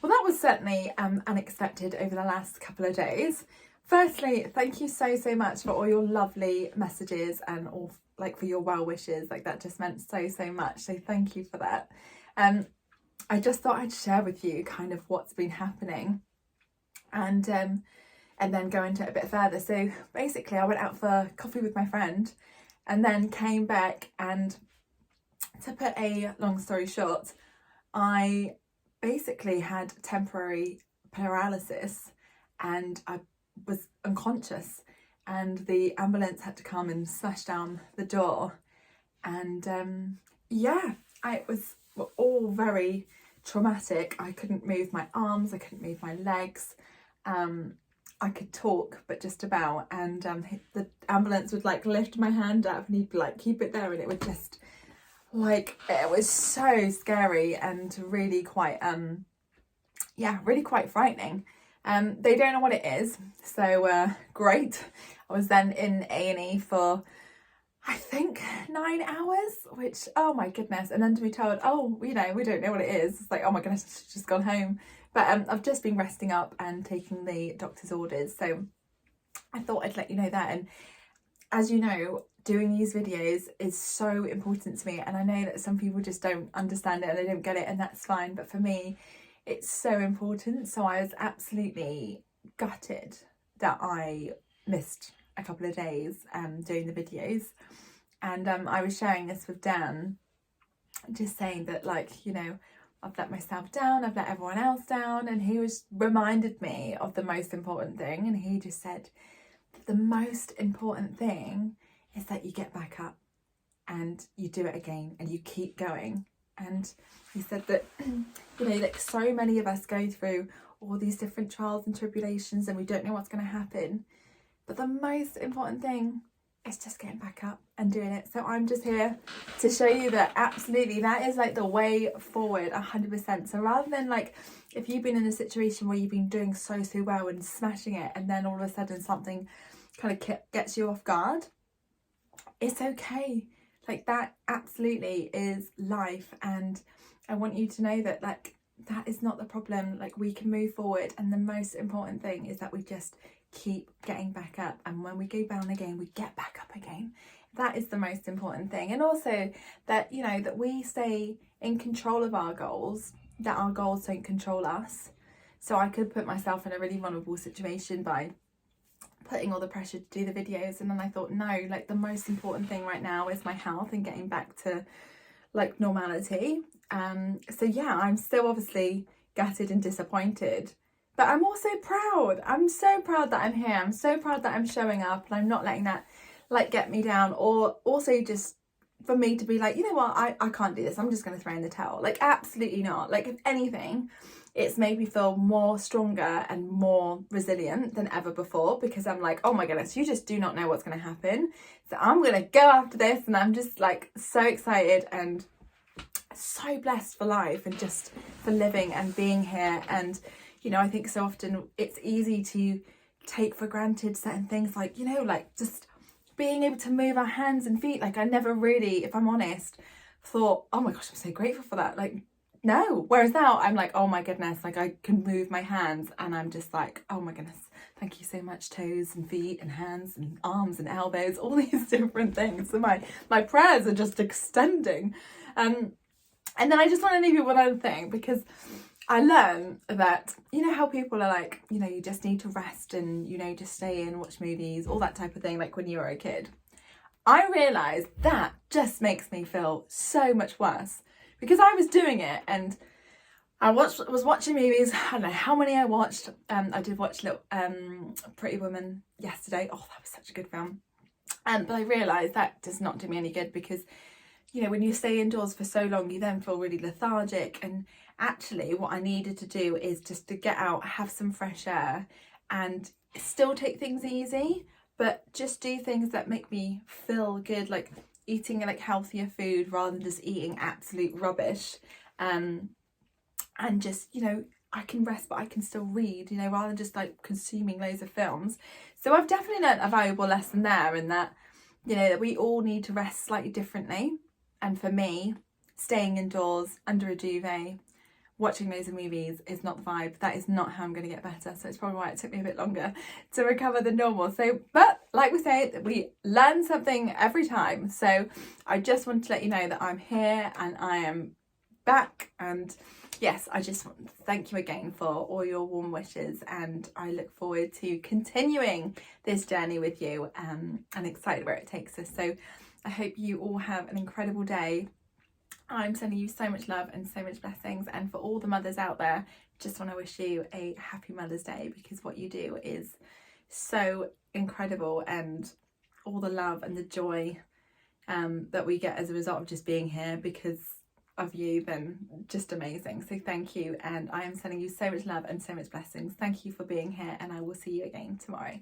Well, that was certainly unexpected over the last couple of days. Firstly, thank you so much for all your lovely messages and all like for your well wishes. Like that just meant so much. So thank you for that. I just thought I'd share with you kind of what's been happening, and then go into it a bit further. So basically, I went out for coffee with my friend, and then came back, and to put a long story short, I basically had temporary paralysis and I was unconscious, and the ambulance had to come and smash down the door, and it was all very traumatic. I couldn't move my arms, I couldn't move my legs, I could talk but just about, and the ambulance would like lift my hand up and he'd be like, keep it there, and it would just like, it was so scary and really quite really quite frightening. They don't know what it is, so great. I was then in A&E for I think 9 hours, which, oh my goodness, and then to be told, oh, we don't know what it is, it's like, oh my goodness, she's just gone home. But I've just been resting up and taking the doctor's orders, so I thought I'd let you know that. And as you know, doing these videos is so important to me, and I know that some people just don't understand it and they don't get it, and that's fine, but for me it's so important. So I was absolutely gutted that I missed a couple of days doing the videos, and I was sharing this with Dan, just saying that, like, I've let myself down, I've let everyone else down, and he reminded me of the most important thing, and he just said the most important thing is that you get back up and you do it again and you keep going. And he said that like so many of us go through all these different trials and tribulations and we don't know what's going to happen, but the most important thing is just getting back up and doing it. So I'm just here to show you that absolutely that is like the way forward, 100%. So rather than like if you've been in a situation where you've been doing so well and smashing it, and then all of a sudden something kind of gets you off guard, it's okay. Like that absolutely is life, and I want you to know that like that is not the problem. Like we can move forward, and the most important thing is that we just keep getting back up, and when we go down again we get back up again. That is the most important thing. And also that that we stay in control of our goals, that our goals don't control us. So I could put myself in a really vulnerable situation by putting all the pressure to do the videos, and then I thought, no, like the most important thing right now is my health and getting back to like normality. So yeah, I'm still obviously gutted and disappointed, but I'm also proud. I'm so proud that I'm here. I'm so proud that I'm showing up, and I'm not letting that like get me down, or also just for me to be like, you know what, I can't do this, I'm just going to throw in the towel. Like absolutely not. Like if anything, it's made me feel more stronger and more resilient than ever before, because I'm like, oh my goodness, you just do not know what's going to happen. So I'm going to go after this, and I'm just like so excited and so blessed for life and just for living and being here. And I think so often it's easy to take for granted certain things, like like just being able to move our hands and feet. Like I never really, if I'm honest, thought, oh my gosh, I'm so grateful for that. Like no. Whereas now I'm like, oh my goodness, like I can move my hands, and I'm just like, oh my goodness, thank you so much, toes and feet and hands and arms and elbows, all these different things. So my prayers are just extending. And then I just want to leave you one other thing, because I learned that, how people are like, you just need to rest and, just stay in, watch movies, all that type of thing, like when you were a kid. I realised that just makes me feel so much worse, because I was doing it, and I was watching movies. I don't know how many I watched. I did watch Pretty Woman yesterday. Oh, that was such a good film. But I realised that does not do me any good, because when you stay indoors for so long, you then feel really lethargic. And actually what I needed to do is just to get out, have some fresh air, and still take things easy, but just do things that make me feel good, like eating like healthier food rather than just eating absolute rubbish. And just, I can rest, but I can still read, rather than just like consuming loads of films. So I've definitely learned a valuable lesson there, in that, that we all need to rest slightly differently. And for me, staying indoors under a duvet watching loads of movies is not the vibe. That is not how I'm going to get better. So it's probably why it took me a bit longer to recover than normal. So, but like we say, we learn something every time. So I just wanted to let you know that I'm here and I am back. And yes, I just want to thank you again for all your warm wishes, and I look forward to continuing this journey with you, and excited where it takes us. So I hope you all have an incredible day. I'm sending you so much love and so much blessings, and for all the mothers out there, just want to wish you a happy Mother's Day, because what you do is so incredible, and all the love and the joy that we get as a result of just being here because of you, then just amazing. So thank you, and I am sending you so much love and so much blessings. Thank you for being here, and I will see you again tomorrow.